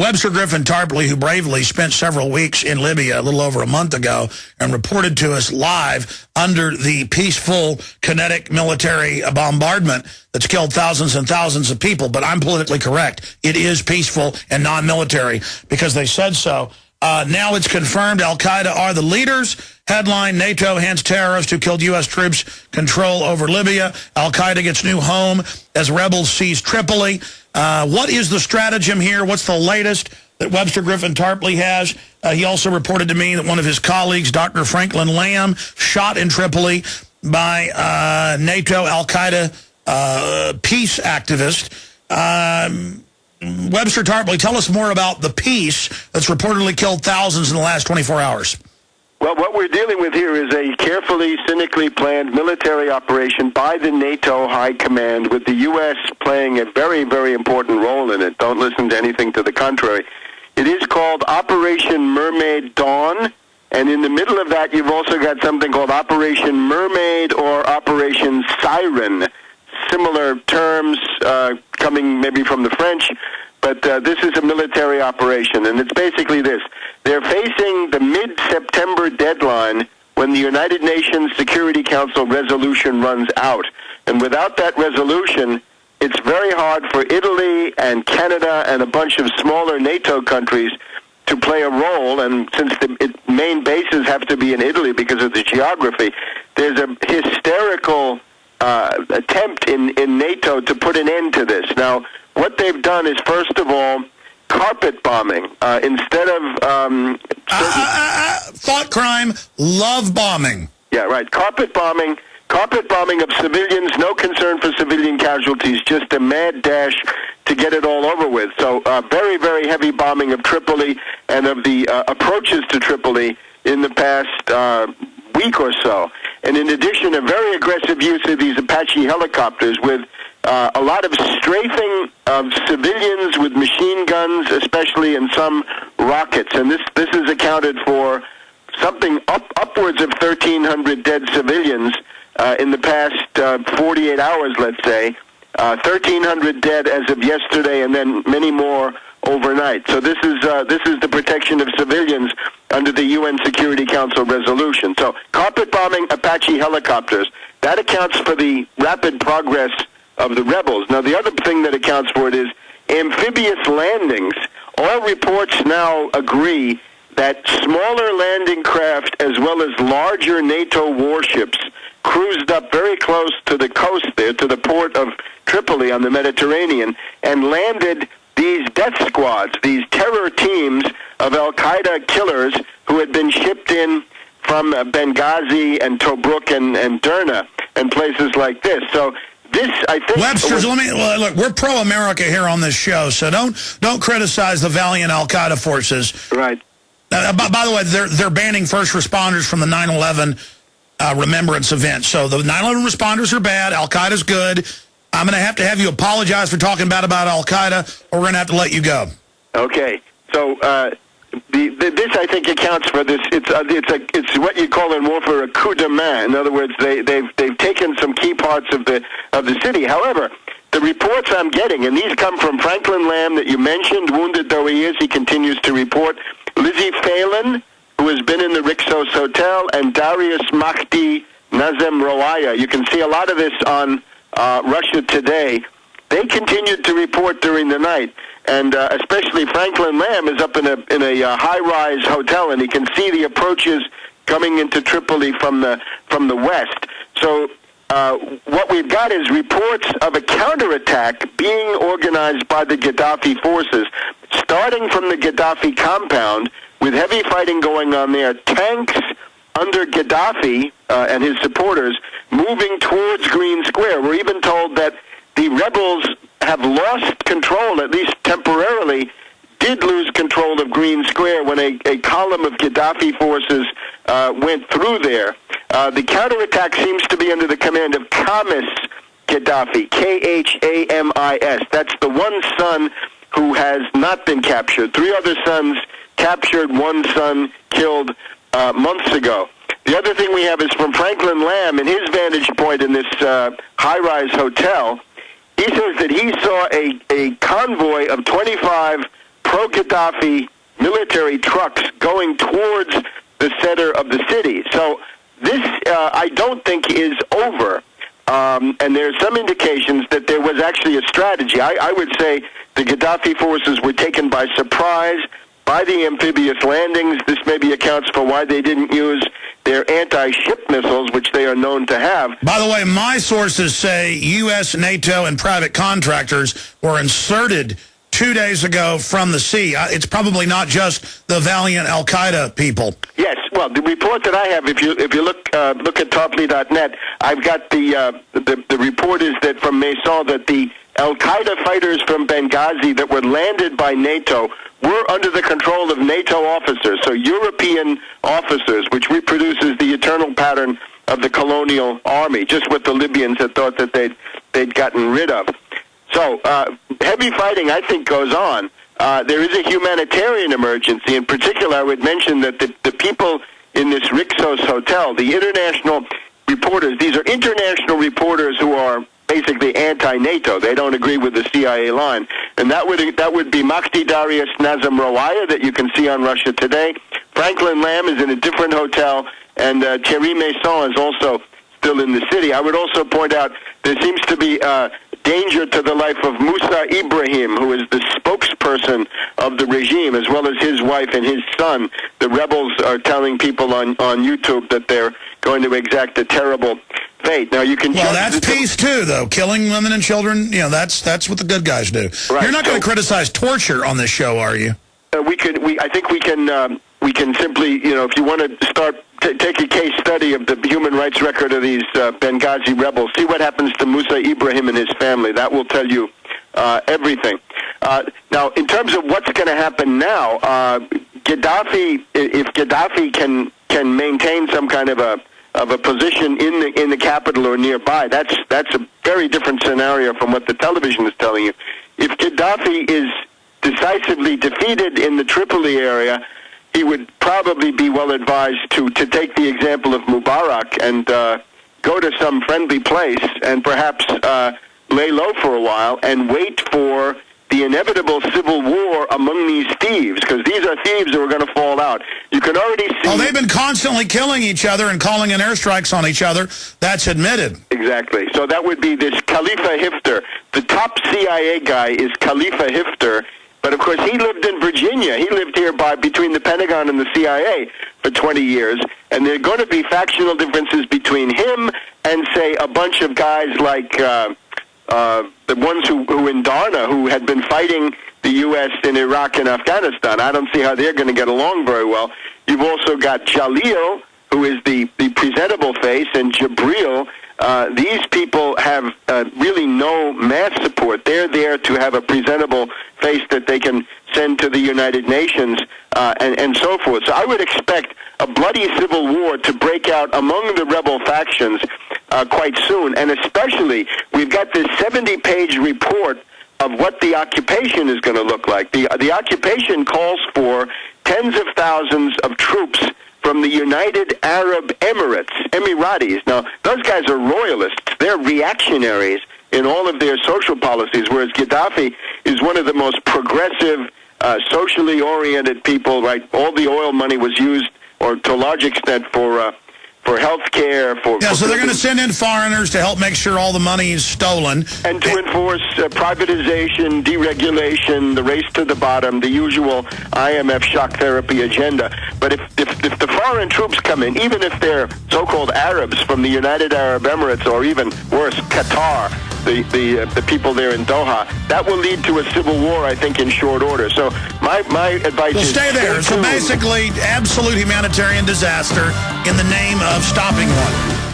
Webster Tarpley, who bravely spent several weeks in Libya a little over a month ago and reported to us live under the peaceful kinetic military bombardment that's killed thousands and thousands of people. But I'm politically correct. It is peaceful and non-military because they said so. Now it's confirmed al-Qaeda are the leaders. Headline, NATO hands terrorists who killed U.S. troops control over Libya. Al-Qaeda gets new home as rebels seize Tripoli. What is the stratagem here? What's the latest that Webster Tarpley has? He also reported to me that one of his colleagues, Dr. Franklin Lamb, shot in Tripoli by NATO al-Qaeda peace activist. Webster Tarpley, tell us more about the peace that's reportedly killed thousands in the last 24 hours. Well, what we're dealing with here is a carefully, cynically planned military operation by the NATO High Command, with the U.S. playing a very, very important role in it. Don't listen to anything to the contrary. It is called Operation-Mermaid-Dawn, and in the middle of that, you've also got something called Operation-Mermaid or Operation Siren. Similar terms coming maybe from the French, but this is a military operation, and it's basically this. They're facing the mid-September deadline when the United Nations Security Council resolution runs out. And without that resolution, it's very hard for Italy and Canada and a bunch of smaller NATO countries to play a role. And since the main bases have to be in Italy because of the geography, there's a hysterical attempt in NATO to put an end to this. Now, what they've done is, first of all, carpet bombing. Instead of... thought crime, love bombing. Yeah, right. Carpet bombing of civilians, no concern for civilian casualties, just a mad dash to get it all over with. So very, very heavy bombing of Tripoli and of the approaches to Tripoli in the past week or so. And in addition, a very aggressive use of these Apache helicopters with a lot of strafing of civilians with machine guns, especially, and some rockets. And this is accounted for something upwards of 1,300 dead civilians in the past 48 hours, let's say. 1,300 dead as of yesterday, and then many more overnight. So this is the protection of civilians under the UN Security Council resolution. So carpet bombing, Apache helicopters, that accounts for the rapid progress of the rebels. Now, the other thing that accounts for it is amphibious landings. All reports now agree that smaller landing craft as well as larger NATO warships cruised up very close to the coast there, to the port of Tripoli on the Mediterranean, and landed these death squads, these terror teams of al-Qaeda killers who had been shipped in from Benghazi and Tobruk and Derna and places like this. So this, I think... Webster's, look, we're pro-America here on this show, so don't criticize the valiant al-Qaeda forces. Right. By the way, they're banning first responders from the 9/11 remembrance event. So the 9/11 responders are bad, al-Qaeda's good. I'm going to have you apologize for talking bad about al-Qaeda, or we're going to have to let you go. Okay. So this, I think, accounts for this. It's what you call in warfare a coup de main. In other words, they've taken some key parts of the city. However, the reports I'm getting, and these come from Franklin Lamb that you mentioned, wounded though he is, he continues to report. Lizzie Phelan, who has been in the Rixos Hotel, and Darius Mahdi Nazem Rawaya. You can see a lot of this on Russia Today. They continued to report during the night, and especially Franklin Lamb is up in a high-rise hotel, and he can see the approaches coming into Tripoli from the west. So what we've got is reports of a counterattack being organized by the Gaddafi forces, starting from the Gaddafi compound, with heavy fighting going on there, tanks under Gaddafi and his supporters moving towards Green Square. We're even told that the rebels have lost control, at least temporarily, did lose control of Green Square when a column of Gaddafi forces went through there. The counterattack seems to be under the command of Khamis Gaddafi, Khamis. That's the one son who has not been captured. 3 other sons captured, 1 son killed months ago. The other thing we have is from Franklin Lamb, in his vantage point in this high-rise hotel. He says that he saw a convoy of 25 pro-Gaddafi military trucks going towards the center of the city. So this, I don't think, is over. And there's some indications that there was actually a strategy. I would say the Gaddafi forces were taken by surprise by the amphibious landings. This maybe accounts for why they didn't use their anti-ship missiles, which they are known to have. By the way, my sources say U.S., NATO, and private contractors were inserted 2 days ago from the sea. It's probably not just the valiant al-Qaeda people. Yes, well, the report that I have, if you look at Tarpley.net, I've got the report is that from Maison that the al-Qaeda fighters from Benghazi that were landed by NATO were under the control of NATO officers, so European officers, which reproduces the eternal pattern of the colonial army, just what the Libyans had thought that they'd gotten rid of. So heavy fighting, I think, goes on. There is a humanitarian emergency. In particular, I would mention that the people in this Rixos hotel, the international reporters, these are international reporters who are basically anti-NATO. They don't agree with the CIA line. And that would be Makhdi Darius Nazem Rawaya that you can see on Russia Today. Franklin Lamb is in a different hotel, and Thierry Maison is also still in the city. I would also point out there seems to be danger to the life of Musa Ibrahim, who is the spokesperson of the regime, as well as his wife and his son. The rebels are telling people on YouTube that they're going to exact a terrible fate. Now you can. Well, that's peace too, though. Killing women and children. You know, that's what the good guys do. Right. You're not going to criticize torture on this show, are you? I think we can simply, if you want to start. Take a case study of the human rights record of these Benghazi rebels. See what happens to Musa Ibrahim and his family. That will tell you everything. Now, in terms of what's going to happen now, Gaddafi, if Gaddafi can maintain some kind of a position in the capital or nearby, that's a very different scenario from what the television is telling you. If Gaddafi is decisively defeated in the Tripoli area, he would probably be well advised to take the example of Mubarak and go to some friendly place and perhaps lay low for a while and wait for the inevitable civil war among these thieves, because these are thieves who are going to fall out. You can already see... Oh, they've been constantly killing each other and calling in airstrikes on each other. That's admitted. Exactly. So that would be this Khalifa Hifter. The top CIA guy is Khalifa Hifter. But, of course, he lived in Virginia. He lived here between the Pentagon and the CIA for 20 years. And there are going to be factional differences between him and, say, a bunch of guys like the ones who in Darna, who had been fighting the U.S. in Iraq and Afghanistan. I don't see how they're going to get along very well. You've also got Jalil, who is the presentable face, and Jabril. These people have really no mass support. They're there to have a presentable face that they can send to the United Nations and so forth. So I would expect a bloody civil war to break out among the rebel factions quite soon. And especially, we've got this 70-page report of what the occupation is going to look like. The occupation calls for tens of thousands of troops from the United Arab Emiratis. Now, those guys are royalists. They're reactionaries in all of their social policies, whereas Gaddafi is one of the most progressive, socially oriented people, right? All the oil money was used, or to a large extent, for health care. So they're going to send in foreigners to help make sure all the money is stolen. And to enforce privatization, deregulation, the race to the bottom, the usual IMF shock therapy agenda. But if the foreign troops come in, even if they're so-called Arabs from the United Arab Emirates, or even worse, Qatar, the people there in Doha, that will lead to a civil war, I think, in short order. So my advice is... stay there. So basically, absolute humanitarian disaster in the name of stopping one.